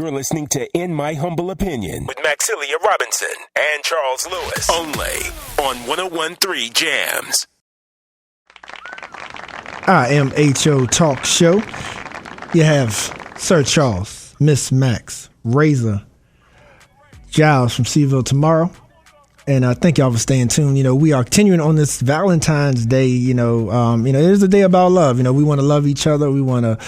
You're listening to In My Humble Opinion with Maxilia Robinson and Charles Lewis. Only on 101.3 Jams. I am HO Talk Show. You have Sir Charles, Miss Max, Razor, Giles from Seville tomorrow. And thank y'all for staying tuned. You know, we are continuing on this Valentine's Day. It is a day about love. You know, we want to love each other. We want to,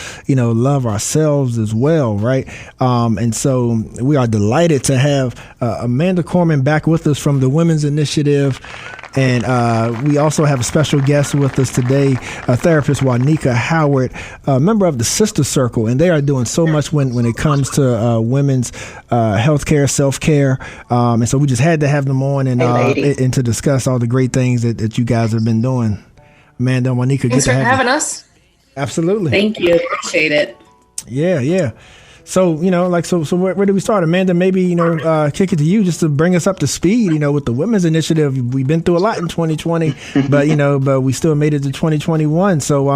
love ourselves as well, right? And so we are delighted to have Amanda Corman back with us from the Women's Initiative. And we also have a special guest with us today, therapist Juanika Howard, a member of the Sister Circle. And they are doing so much when it comes to women's healthcare, self-care. And so we just had to have them on and to discuss all the great things that you guys have been doing. Amanda and Juanika, thanks for having us. Absolutely. Thank you. Appreciate it. Yeah. So, so where do we start? Amanda, maybe, kick it to you just to bring us up to speed, with the Women's Initiative. We've been through a lot in 2020, but we still made it to 2021. So,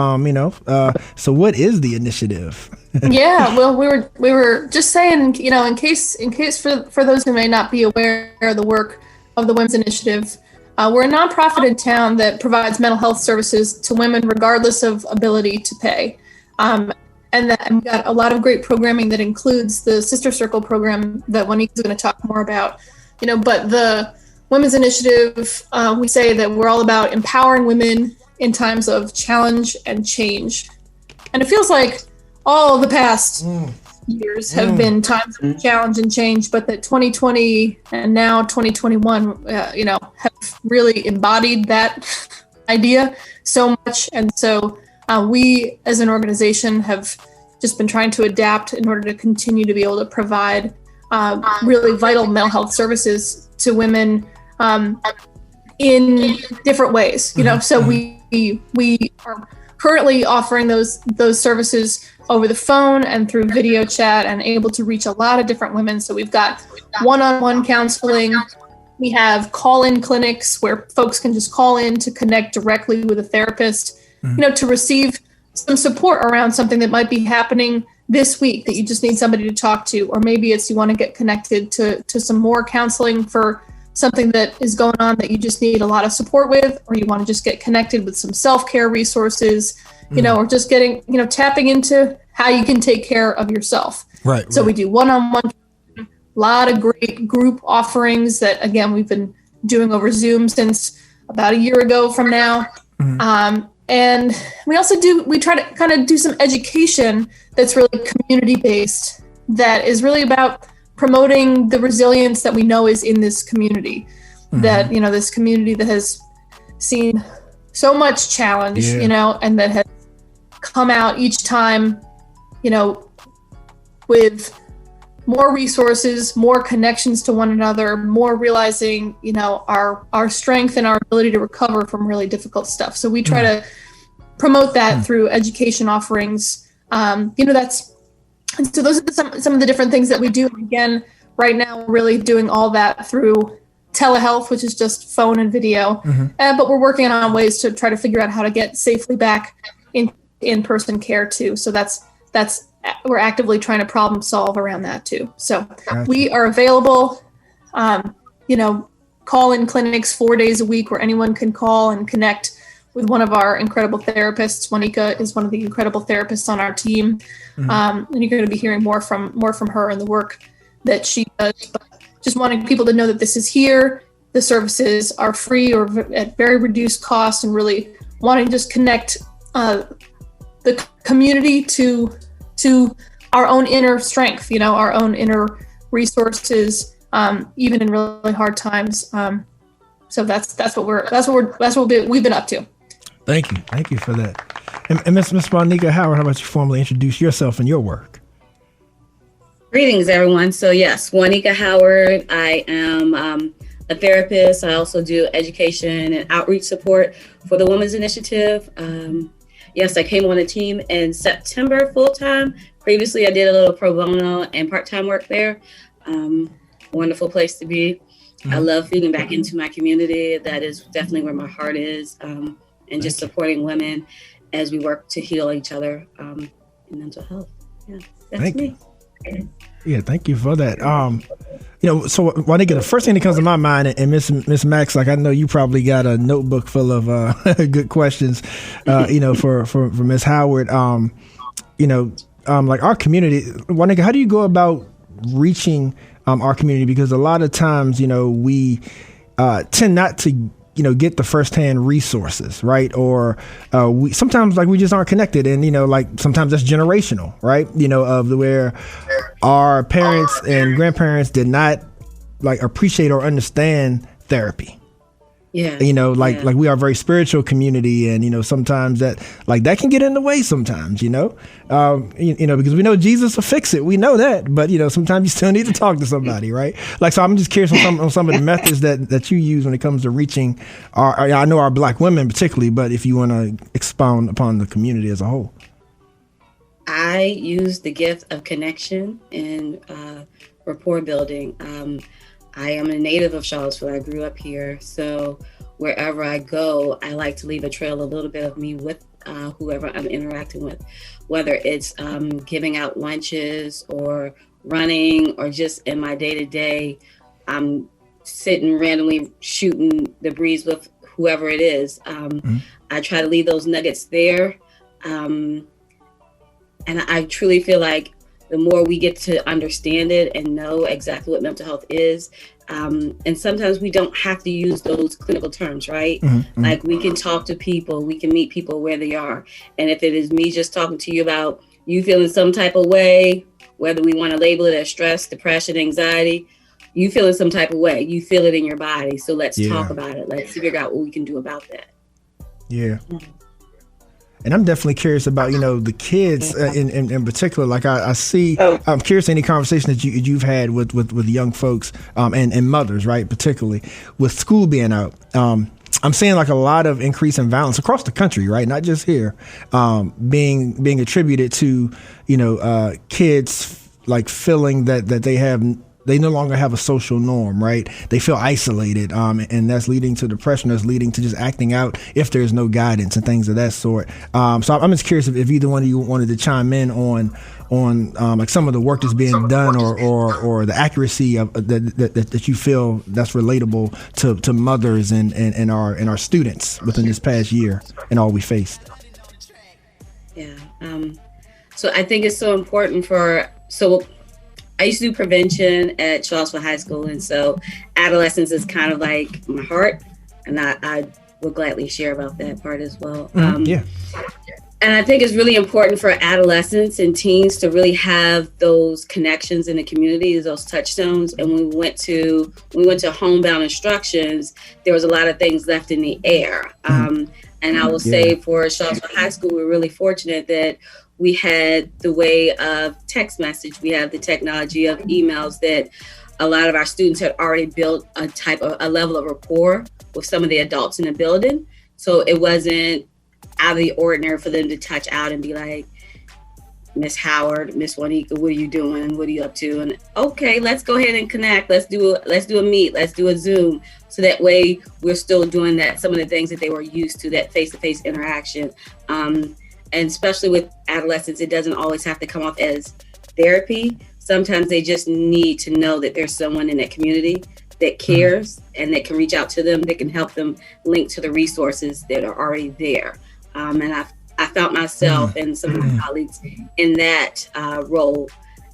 so what is the initiative? Yeah, well, we were just saying, in case for those who may not be aware of the work of the Women's Initiative, we're a nonprofit in town that provides mental health services to women regardless of ability to pay. And we've got a lot of great programming that includes the Sister Circle program that Juanika is going to talk more about. But the Women's Initiative, we say that we're all about empowering women in times of challenge and change. And it feels like all the past years have been times of challenge and change, but that 2020 and now 2021, have really embodied that idea so much. And so we as an organization have just been trying to adapt in order to continue to be able to provide really vital mental health services to women in different ways. So we are currently offering those services over the phone and through video chat and able to reach a lot of different women. So we've got one-on-one counseling. We have call-in clinics where folks can just call in to connect directly with a therapist, to receive some support around something that might be happening this week that you just need somebody to talk to, or maybe it's you want to get connected to some more counseling for something that is going on that you just need a lot of support with, or you want to just get connected with some self-care resources, or just getting, tapping into how you can take care of yourself. Right. So we do one-on-one, a lot of great group offerings that, again, we've been doing over Zoom since about a year ago from now. And we also we try to kind of do some education that's really community-based, that is really about promoting the resilience that we know is in this community, that, this community that has seen so much challenge, and that has come out each time, with more resources, more connections to one another, more realizing, our strength and our ability to recover from really difficult stuff. So we try to promote that through education offerings. And so those are some of the different things that we do. Again, right now, we're really doing all that through telehealth, which is just phone and video. But we're working on ways to try to figure out how to get safely back in-person care too. So that's we're actively trying to problem solve around that too. So we are available, call-in clinics 4 days a week where anyone can call and connect with one of our incredible therapists. Juanika is one of the incredible therapists on our team. And you're going to be hearing more from her and the work that she does. But just wanting people to know that this is here. The services are free or at very reduced cost, and really wanting to just connect the community to our own inner strength, our own inner resources, even in really hard times. So that's what we've been up to. Thank you for that. And Miss Juanika Howard, how about you formally introduce yourself and your work? Greetings, everyone. So yes, Juanika Howard. I am a therapist. I also do education and outreach support for the Women's Initiative. Yes, I came on the team in September full-time. Previously, I did a little pro bono and part-time work there. Wonderful place to be. I love feeding back into my community. That is definitely where my heart is, and just supporting women as we work to heal each other in mental health. Yeah, that's me. Yeah, thank you for that. So Juanika, the first thing that comes to my mind, and Miss Max, like I know you probably got a notebook full of good questions, for Miss Howard. Like our community, Juanika, how do you go about reaching our community? Because a lot of times, we tend not to get the firsthand resources, right? Or we sometimes like we just aren't connected, and like sometimes that's generational, right? Of where our parents and grandparents did not like appreciate or understand therapy. Yeah. Like we are a very spiritual community, and sometimes that can get in the way sometimes, because we know Jesus will fix it. We know that, but sometimes you still need to talk to somebody, right? Like, so I'm just curious on some of the methods that you use when it comes to reaching I know our Black women particularly, but if you want to expound upon the community as a whole. I use the gift of connection and rapport building. I am a native of Charlottesville. I grew up here. So wherever I go, I like to leave a trail, a little bit of me with whoever I'm interacting with, whether it's giving out lunches or running or just in my day-to-day, I'm sitting randomly shooting the breeze with whoever it is. I try to leave those nuggets there. And I truly feel like the more we get to understand it and know exactly what mental health is, and sometimes we don't have to use those clinical terms, right? Like we can talk to people, we can meet people where they are. And if it is me just talking to you about you feeling some type of way, whether we want to label it as stress, depression, anxiety, you feeling some type of way, you feel it in your body. So let's talk about it. Let's figure out what we can do about that. Yeah. And I'm definitely curious about, the kids in particular. Like I see, I'm curious any conversation that you've had with young folks and mothers, right? Particularly with school being out. I'm seeing like a lot of increase in violence across the country, right? Not just here, being attributed to, kids like feeling that they no longer have a social norm, right? They feel isolated, and that's leading to depression. That's leading to just acting out if there's no guidance and things of that sort. So I'm just curious if either one of you wanted to chime in on like some of the work that's being done or the accuracy of that you feel that's relatable to mothers and our students within this past year and all we faced. Yeah. So I think it's so important I used to do prevention at Charlottesville High School, and so adolescence is kind of like my heart, and I will gladly share about that part as well. Yeah. And I think it's really important for adolescents and teens to really have those connections in the community, those touchstones. And when we went to homebound instructions, there was a lot of things left in the air. And I will say for Charlottesville High School, we're really fortunate that we had the way of text message. We have the technology of emails that a lot of our students had already built a level of rapport with some of the adults in the building. So it wasn't out of the ordinary for them to touch out and be like, Miss Howard, Miss Juanika, what are you doing? What are you up to? And okay, let's go ahead and connect. Let's do a meet. Let's do a Zoom. So that way we're still doing that, some of the things that they were used to, that face-to-face interaction. And especially with adolescents, it doesn't always have to come off as therapy. Sometimes they just need to know that there's someone in that community that cares and that can reach out to them, that can help them link to the resources that are already there. And I found myself and some of my colleagues in that role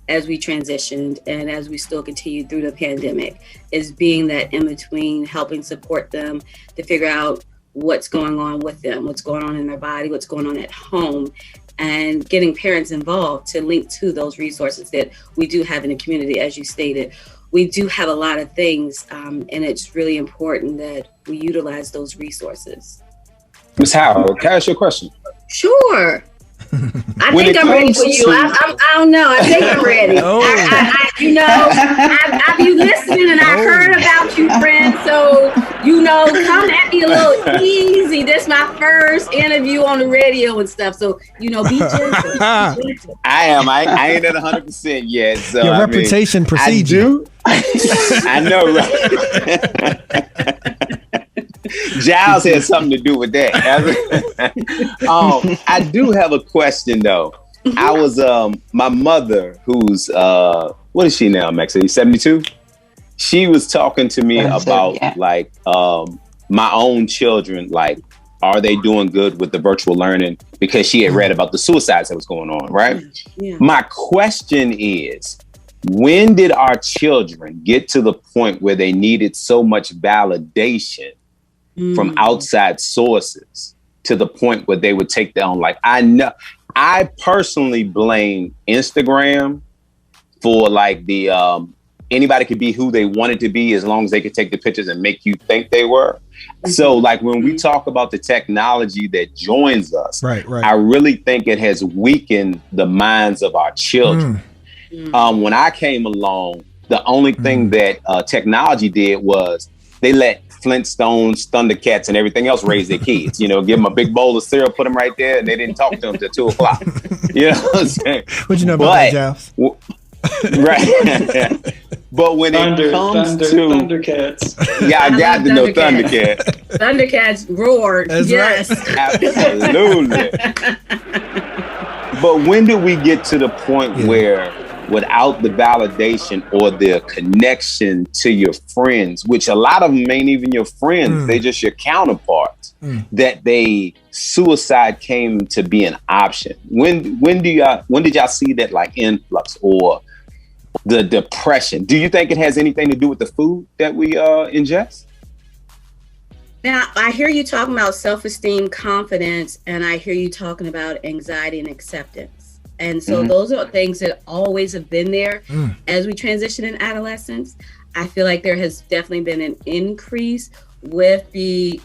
as we transitioned and as we still continue through the pandemic, is being that in between, helping support them to figure out what's going on with them, what's going on in their body, what's going on at home, and getting parents involved to link to those resources that we do have in the community. As you stated, we do have a lot of things, and it's really important that we utilize those resources. Ms. Howard, can I ask you a question? Sure. I think I'm ready for you. I don't know. I think I'm ready. I've been listening and I heard about you, friend. So, come at me a little easy. This is my first interview on the radio and stuff. So, be gentle. I am. I ain't at 100% yet. So your reputation precedes you. I know, right? Giles had something to do with that. I do have a question though. I was my mother, who's what is she now, Max? 72? She was talking to me about like my own children, like, are they doing good with the virtual learning? Because she had read about the suicides that was going on, right? Yeah. My question is, when did our children get to the point where they needed so much validation from outside sources to the point where they would take their own life? I personally blame Instagram for like the anybody could be who they wanted to be as long as they could take the pictures and make you think they were. So like when we talk about the technology that joins us, right. I really think it has weakened the minds of our children. When I came along, the only thing that technology did was they let Flintstones, Thundercats, and everything else raise their kids. You know, give them a big bowl of cereal, put them right there, and they didn't talk to them till 2 o'clock. You know what I'm saying? What you know about that, Giles? Right. But when it comes to Thundercats, yeah, I got to know Thundercat. Thundercats roared. That's yes, right. Absolutely. But when do we get to the point where, without the validation or the connection to your friends, which a lot of them ain't even your friends, they just your counterparts, that suicide came to be an option? When did y'all see that like influx or the depression? Do you think it has anything to do with the food that we ingest? Now, I hear you talking about self-esteem, confidence, and I hear you talking about anxiety and acceptance. And so those are things that always have been there as we transition in adolescence. I feel like there has definitely been an increase with the,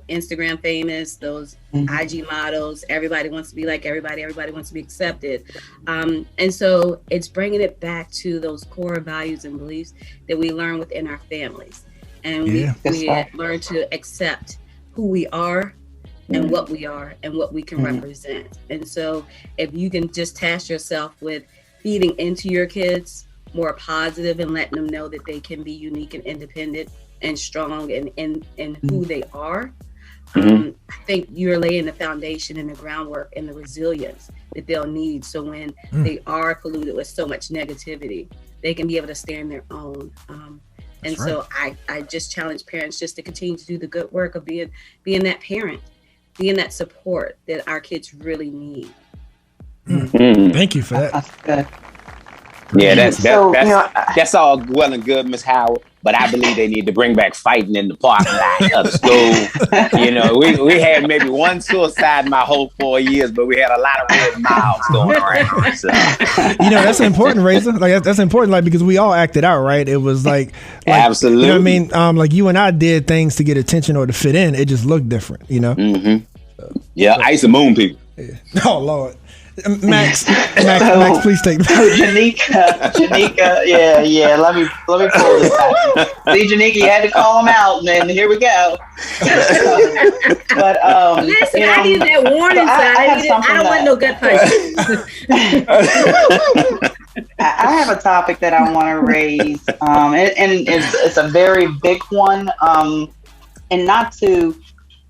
Instagram famous, those IG models. Everybody wants to be like everybody. Everybody wants to be accepted. And so it's bringing it back to those core values and beliefs that we learn within our families. And we learn to accept who we are and what we are and what we can represent. And so if you can just task yourself with feeding into your kids more positive and letting them know that they can be unique and independent and strong in who they are, I think you're laying the foundation and the groundwork and the resilience that they'll need. So when they are polluted with so much negativity, they can be able to stand their own. So I just challenge parents just to continue to do the good work of being that parent, being that support that our kids really need. Thank you for that. That's good. Yeah, that's all well and good, Miss Howard. But I believe they need to bring back fighting in the parking lot of the school. We had maybe one suicide in my whole 4 years, but we had a lot of red mouths going around. So. That's important, Razor. Like that's important, like because we all acted out, right? It was like absolutely. You know what I mean? Like you and I did things to get attention or to fit in. It just looked different, Yeah, I used to moon people. Yeah. Oh Lord. Max, please take Juanika, yeah. Let me pull this out. See, Juanika, you had to call him out, and then here we go. But listen, I need that warning sign. I don't want no gut punch. I have a topic that I want to raise, and it's a very big one, and not to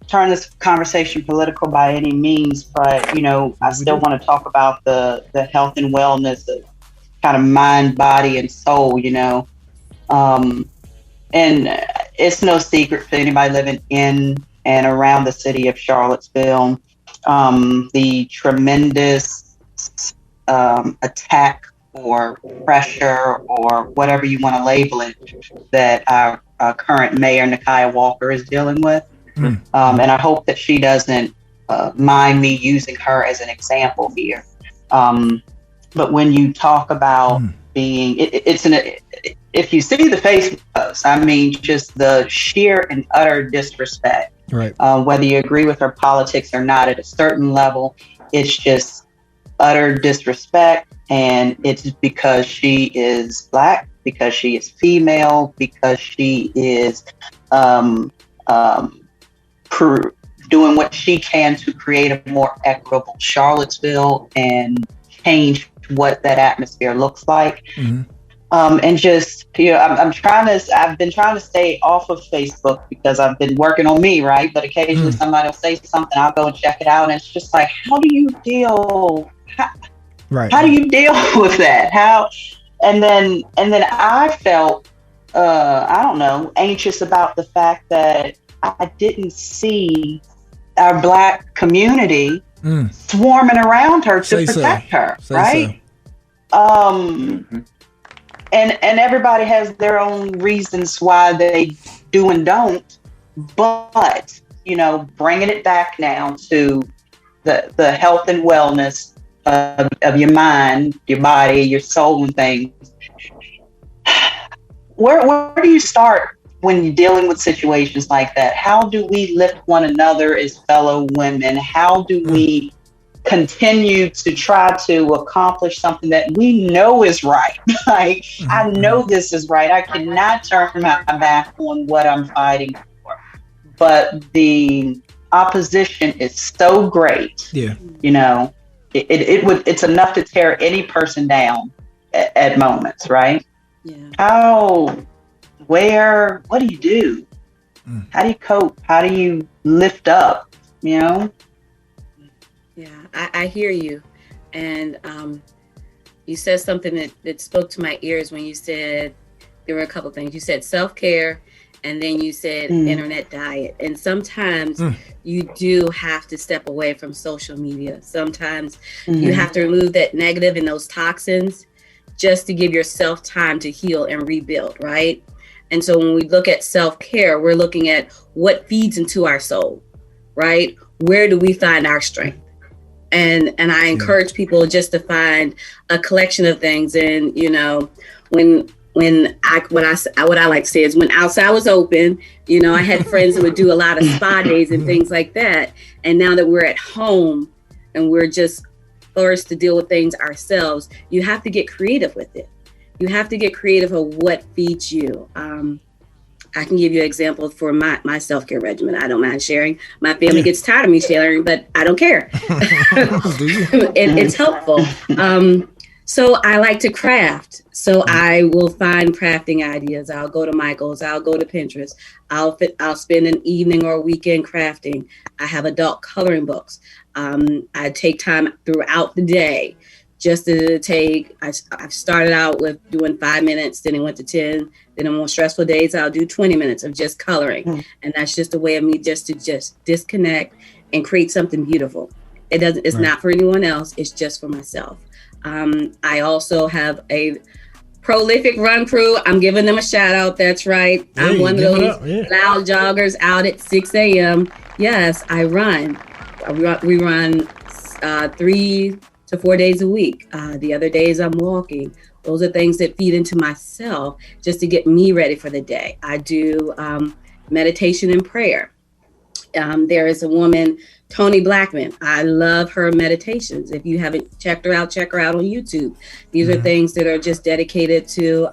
turn this conversation political by any means, but I still want to talk about the health and wellness of kind of mind, body, and soul. And it's no secret for anybody living in and around the city of Charlottesville, the tremendous attack or pressure or whatever you want to label it that our current mayor Nakia Walker is dealing with. And I hope that she doesn't mind me using her as an example here. But when you talk about being, if you see the Facebook post, I mean, just the sheer and utter disrespect, right? Whether you agree with her politics or not, at a certain level, it's just utter disrespect. And it's because she is Black, because she is female, because she is doing what she can to create a more equitable Charlottesville and change what that atmosphere looks like. And just, I've been trying to stay off of Facebook because I've been working on me, right? But occasionally somebody will say something, I'll go and check it out. And it's just like, how do you deal with that? then I felt, I don't know, anxious about the fact that I didn't see our Black community swarming around her to protect her, right? And everybody has their own reasons why they do and don't, but bringing it back now to the health and wellness of your mind, your body, your soul, and things. Where do you start when you're dealing with situations like that? How do we lift one another as fellow women? How do we continue to try to accomplish something that we know is right? Like, I know this is right. I cannot turn my back on what I'm fighting for. But the opposition is so great. Yeah. It's enough to tear any person down at moments, right? Yeah. What do you do? How do you cope? How do you lift up? Yeah, I hear you. And you said something that spoke to my ears when you said, there were a couple things. You said self-care, and then you said internet diet. And sometimes you do have to step away from social media. Sometimes you have to remove that negative and those toxins just to give yourself time to heal and rebuild, right? And so when we look at self-care, we're looking at what feeds into our soul, right? Where do we find our strength? And I encourage people just to find a collection of things. And, what I like to say is, when outside was open, I had friends that would do a lot of spa days and things like that. And now that we're at home and we're just forced to deal with things ourselves, you have to get creative with it. You have to get creative of what feeds you. I can give you an example for my self-care regimen. I don't mind sharing. My family gets tired of me sharing, but I don't care. It's helpful. So I like to craft. So I will find crafting ideas. I'll go to Michael's. I'll go to Pinterest. I'll spend an evening or a weekend crafting. I have adult coloring books. I take time throughout the day just to I've started out with doing 5 minutes, then it went to 10. Then on more stressful days, I'll do 20 minutes of just coloring. And that's just a way of me just to disconnect and create something beautiful. It's not for anyone else. It's just for myself. I also have a prolific run crew. I'm giving them a shout out. That's right. I'm one of those loud joggers out at 6 a.m. Yes, I run. We run 3 to 4 days a week. The other days I'm walking. Those are things that feed into myself just to get me ready for the day. I do meditation and prayer. There is a woman, Tony Blackman. I love her meditations. If you haven't checked her out, check her out on YouTube. These are things that are just dedicated to,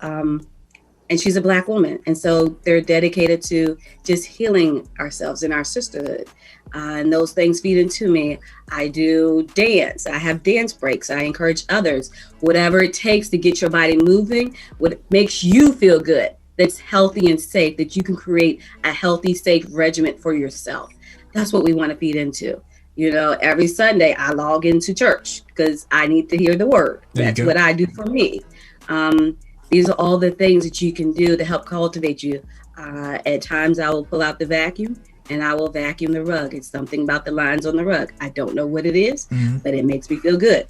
and she's a Black woman. And so they're dedicated to just healing ourselves in our sisterhood. And those things feed into me. I do dance. I have dance breaks. I encourage others, whatever it takes to get your body moving, what makes you feel good, that's healthy and safe, that you can create a healthy, safe regimen for yourself. That's what we want to feed into. Every Sunday I log into church because I need to hear the word. That's what I do for me. These are all the things that you can do to help cultivate you. At times I will pull out the vacuum and I will vacuum the rug. It's something about the lines on the rug. I don't know what it is, but it makes me feel good.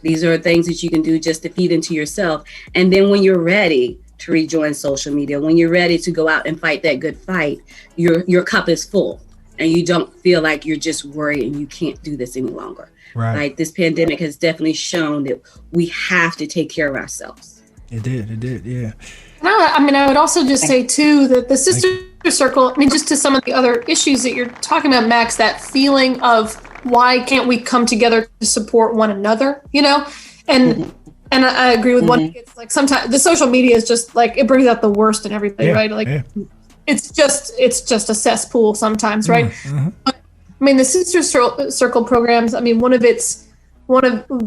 These are things that you can do just to feed into yourself. And then when you're ready to rejoin social media, when you're ready to go out and fight that good fight, your cup is full and you don't feel like you're just worried and you can't do this any longer. Right. Like, this pandemic has definitely shown that we have to take care of ourselves. It did, yeah. I would also just say too that the sister circle, just to some of the other issues that you're talking about, Max, that feeling of why can't we come together to support one another, and I agree with one. It's like sometimes the social media is just like, it brings out the worst in everybody, right? Like it's just a cesspool sometimes, right? But, the sister circle programs, one of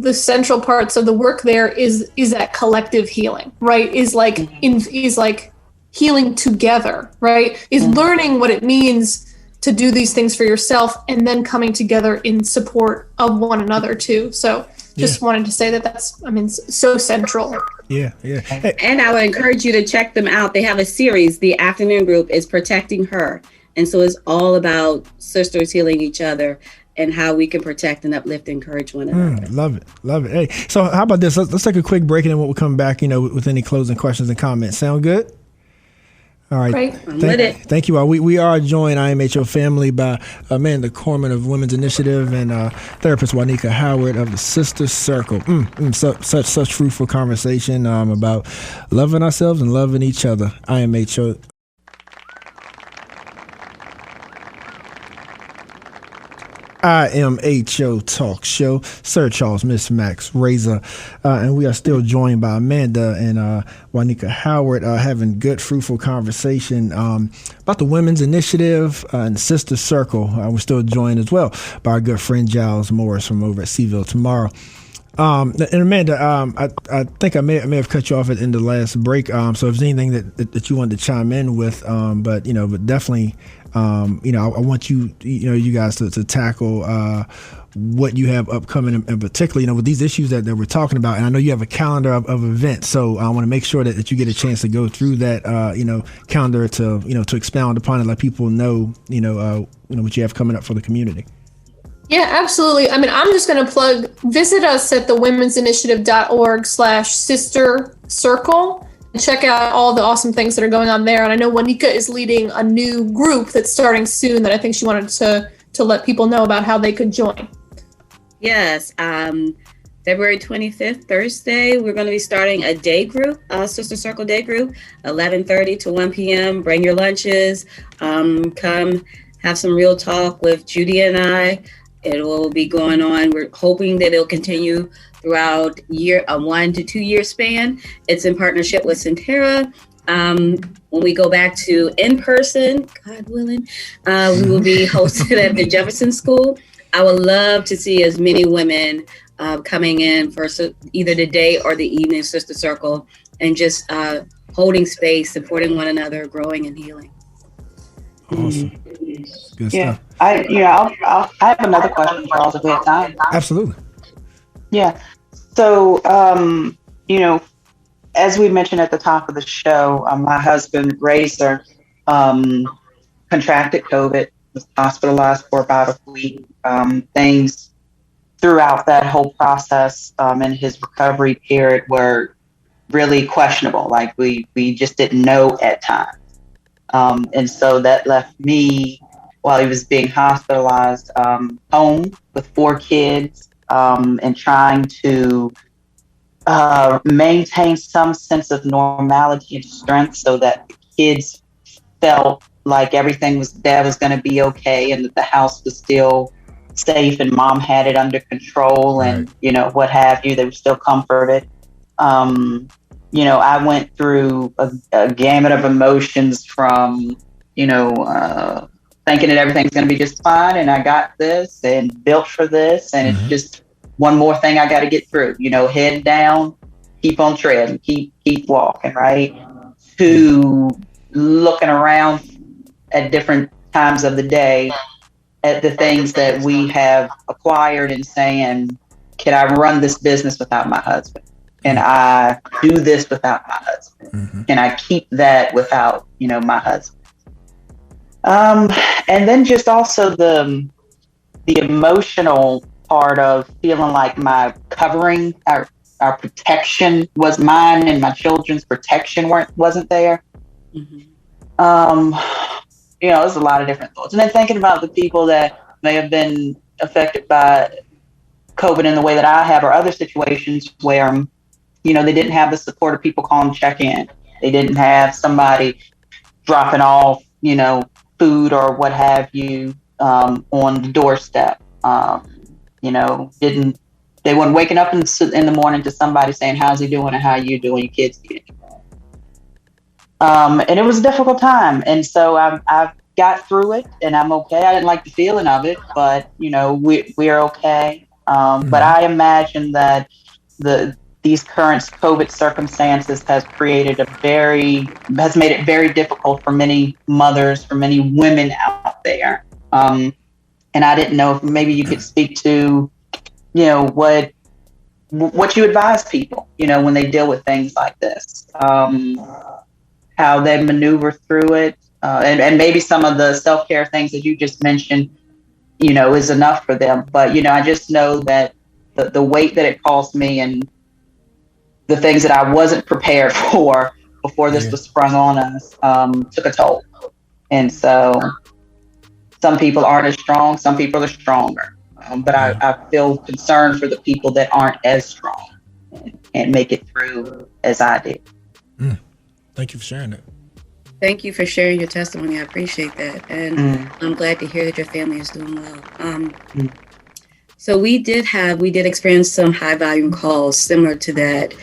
the central parts of the work there is that collective healing, right? Is like healing together, right? Is learning what it means to do these things for yourself and then coming together in support of one another too. So just wanted to say that's, I mean, so central. Yeah. Hey. And I would encourage you to check them out. They have a series. The afternoon group is Protecting Her. And so it's all about sisters healing each other and how we can protect and uplift and encourage one another. Love it. Hey, so how about this? Let's take a quick break and then we'll come back, with any closing questions and comments. Sound good? All right. Great. Thank you all. We are joined, IMHO family, by Amanda Corman of Women's Initiative and therapist Juanika Howard of the Sister Circle. Such fruitful conversation about loving ourselves and loving each other. IMHO. IMHO Talk Show. Sir Charles, Miss Max, Razor, and we are still joined by Amanda and Juanika Howard, having good, fruitful conversation about the Women's Initiative and the Sister Circle. We're still joined as well by our good friend Giles Morris from over at Seville Tomorrow. And Amanda, I think I may have cut you off at the end of the last break. So if there's anything that you wanted to chime in with, but definitely, I want you guys to tackle what you have upcoming, and particularly, with these issues that we're talking about. And I know you have a calendar of events, so I want to make sure that you get a chance to go through that, calendar to expound upon it, let people know, what you have coming up for the community. Yeah, absolutely. I mean, I'm just going to visit us at the women'sinitiative.org/sister circle and check out all the awesome things that are going on there. And I know Juanika is leading a new group that's starting soon that I think she wanted to let people know about how they could join. Yes. February 25th, Thursday, we're going to be starting a day group, Sister Circle day group, 11:30 to 1 p.m. Bring your lunches. Come have some real talk with Judy and I. It will be going on. We're hoping that it'll continue throughout a 1 to 2 year span. It's in partnership with Centera. When we go back to in person, God willing, we will be hosted at the Jefferson School. I would love to see as many women coming in for either the day or the evening Sister Circle, and just holding space, supporting one another, growing and healing. Awesome. Good stuff. I have another question, Charles, if we have time. Absolutely. Yeah. So, as we mentioned at the top of the show, my husband, Razor, contracted COVID, was hospitalized for about a week. Things throughout that whole process in his recovery period were really questionable. Like we just didn't know at times. And so that left me, while he was being hospitalized, home with 4 kids, and trying to maintain some sense of normality and strength so that the kids felt like Dad was going to be okay, and that the house was still safe and Mom had it under control, and, what have you. They were still comforted. I went through a gamut of emotions from, thinking that everything's going to be just fine, and I got this and built for this, and it's just one more thing I got to get through, head down, keep on treading, keep walking, right? To looking around at different times of the day at the things that we have acquired and saying, can I run this business without my husband? Can I do this without my husband? Can I keep that without, my husband? And then just also the emotional part of feeling like my covering, our protection was mine, and my children's protection wasn't there. There's a lot of different thoughts. And then thinking about the people that may have been affected by COVID in the way that I have, or other situations where, they didn't have the support of people calling check in. They didn't have somebody dropping off, food or what have you, on the doorstep. They weren't waking up in the morning to somebody saying, how's he doing, and how you doing, your kids doing. And it was a difficult time. And so I've got through it, and I'm okay. I didn't like the feeling of it, but we're okay. But I imagine that these current COVID circumstances has made it very difficult for many mothers, for many women out there. And I didn't know if maybe you could speak to, what what you advise people, when they deal with things like this, how they maneuver through it, and maybe some of the self-care things that you just mentioned, is enough for them. But, I just know that the weight that it caused me and the things that I wasn't prepared for before this was sprung on us took a toll. And so some people aren't as strong, some people are stronger. But I feel concerned for the people that aren't as strong and make it through as I did. Thank you for sharing that. Thank you for sharing your testimony. I appreciate that. And I'm glad to hear that your family is doing well. So we did experience some high volume calls similar to that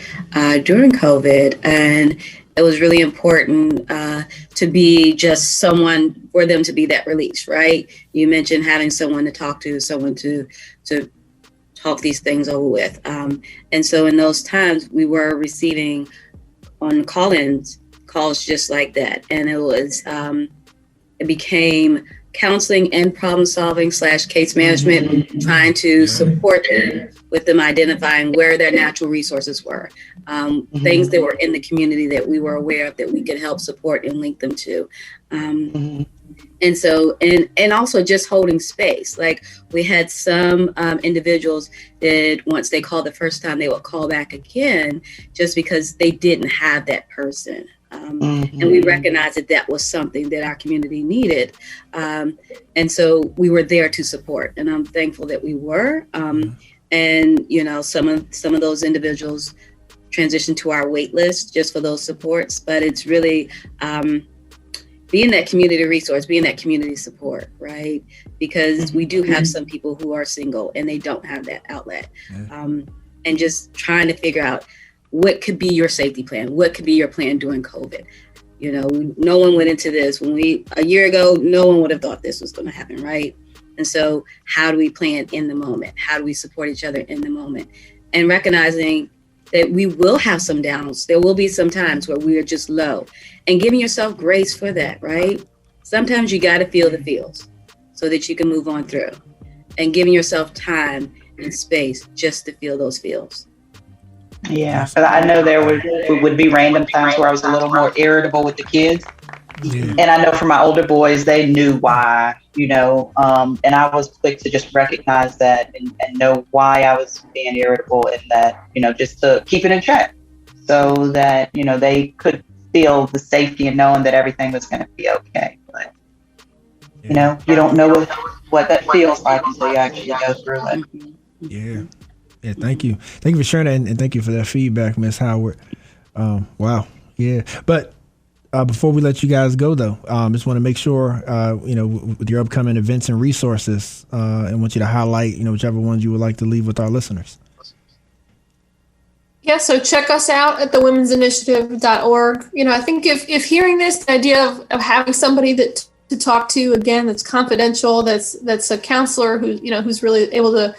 during COVID. And it was really important to be just someone for them to be that release, right? You mentioned having someone to talk to, someone to talk these things over with. And so in those times, we were receiving on call-ins calls just like that. And it became counseling and problem solving / case management, trying to support them with them identifying where their natural resources were, things that were in the community that we were aware of that we could help support and link them to. And so, and also just holding space. Like we had some individuals that once they called the first time, they would call back again just because they didn't have that person. And we recognized that was something that our community needed. And so we were there to support, and I'm thankful that we were. And, some of those individuals transitioned to our wait list just for those supports, but it's really being that community resource, being that community support, right? Because we do have some people who are single and they don't have that outlet. And just trying to figure out what could be your safety plan? What could be your plan during COVID? No one went into this a year ago, no one would have thought this was going to happen, right? And so how do we plan in the moment? How do we support each other in the moment? And recognizing that we will have some downs. There will be some times where we are just low, and giving yourself grace for that, right? Sometimes you got to feel the feels so that you can move on through, and giving yourself time and space just to feel those feels. Yeah, but I know there would be random times where I was a little more irritable with the kids. And I know for my older boys, they knew why, and I was quick to just recognize that and know why I was being irritable, and that, just to keep it in check so that, they could feel the safety and knowing that everything was going to be okay. But, you don't know what that feels like until you actually go through it. Yeah, thank you. Thank you for sharing that, and thank you for that feedback, Ms. Howard. Wow. Yeah. But before we let you guys go, though, just want to make sure, with your upcoming events and resources, and want you to highlight, whichever ones you would like to leave with our listeners. Yeah, so check us out at thewomen'sinitiative.org. I think if hearing this, the idea of having somebody to talk to, again, that's confidential, that's a counselor who's really able to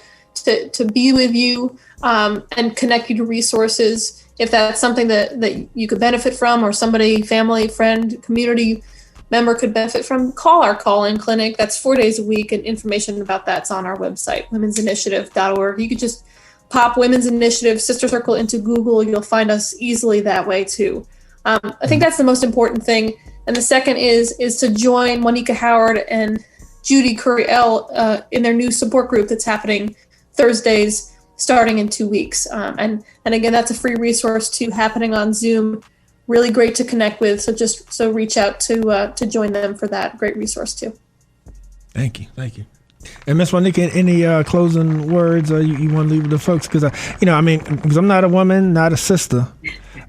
be with you and connect you to resources. If that's something that you could benefit from, or somebody, family, friend, community member could benefit from, call our call-in clinic. That's 4 days a week, and information about that's on our website, women'sinitiative.org. You could just pop Women's Initiative Sister Circle into Google. You'll find us easily that way too. I think that's the most important thing. And the second is to join Juanika Howard and Judy Curry-L in their new support group that's happening Thursdays starting in 2 weeks. And again, that's a free resource too, happening on Zoom. Really great to connect with. So reach out to join them for that great resource too. Thank you. And Ms. Juanika, any closing words you want to leave with the folks? Because because I'm not a woman, not a sister,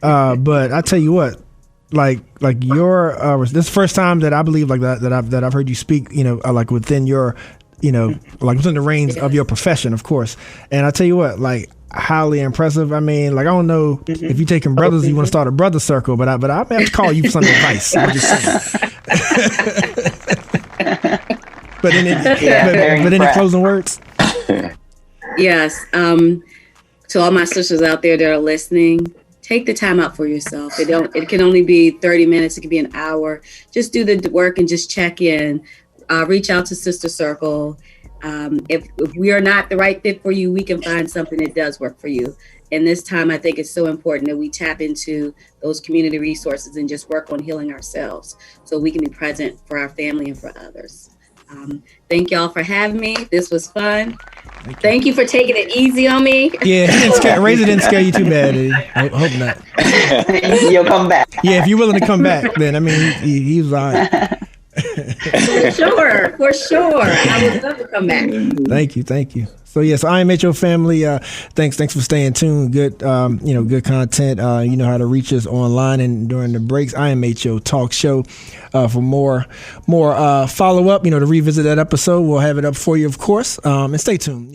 but I tell you what, like your this is the first time that I believe like that I've heard you speak, like within your, like within the reins of your profession, of course. And I tell you what, like, highly impressive. I don't know if you're taking brothers, you want to start a brother circle, but I may have to call you for some advice. I'm just saying. But any closing words? Yes. To all my sisters out there that are listening, take the time out for yourself. It can only be 30 minutes. It can be an hour. Just do the work and just check in. Reach out to Sister Circle. If we are not the right fit for you, we can find something that does work for you. And this time, I think it's so important that we tap into those community resources and just work on healing ourselves so we can be present for our family and for others. Thank y'all for having me. This was fun. Thank you for taking it easy on me. Yeah, Razor didn't scare you too bad. I hope not. You'll come back. Yeah, if you're willing to come back, then I mean, he was all right. For sure. I would love to come back. Thank you. So yes, IMHO family, thanks for staying tuned. Good, good content. You know how to reach us online and during the breaks. IMHO Talk Show. For more follow up, to revisit that episode, we'll have it up for you, of course. And stay tuned.